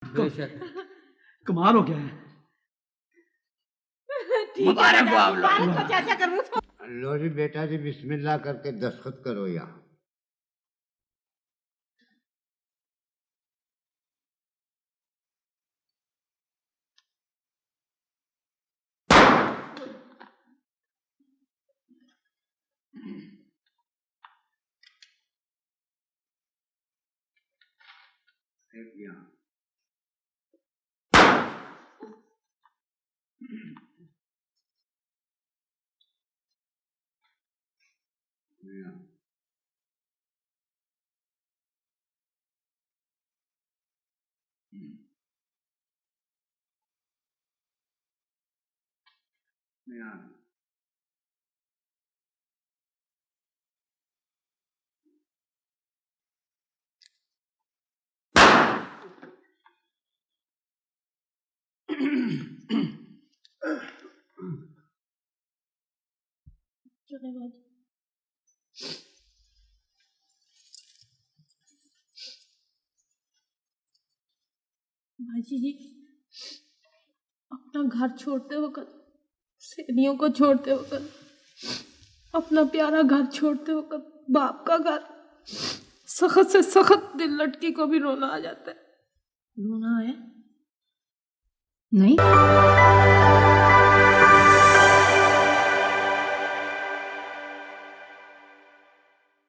बेशक। कमाल हो गया है। मुबारक हो आप लोग। मुबारक हो चाचा करूँ तो। लो जी बेटा जी, बिस्मिल्लाह करके दस्तखत करो यहाँ। एक यहाँ। यहाँ। यहाँ। भाजी जी, अपना घर छोड़ते वक्त, सेनियों को छोड़ते वक्त, अपना प्यारा घर छोड़ते वक्त, बाप का घर, सख्त से सख्त दिल लड़की को भी रोना आ जाता है। रोना है? नहीं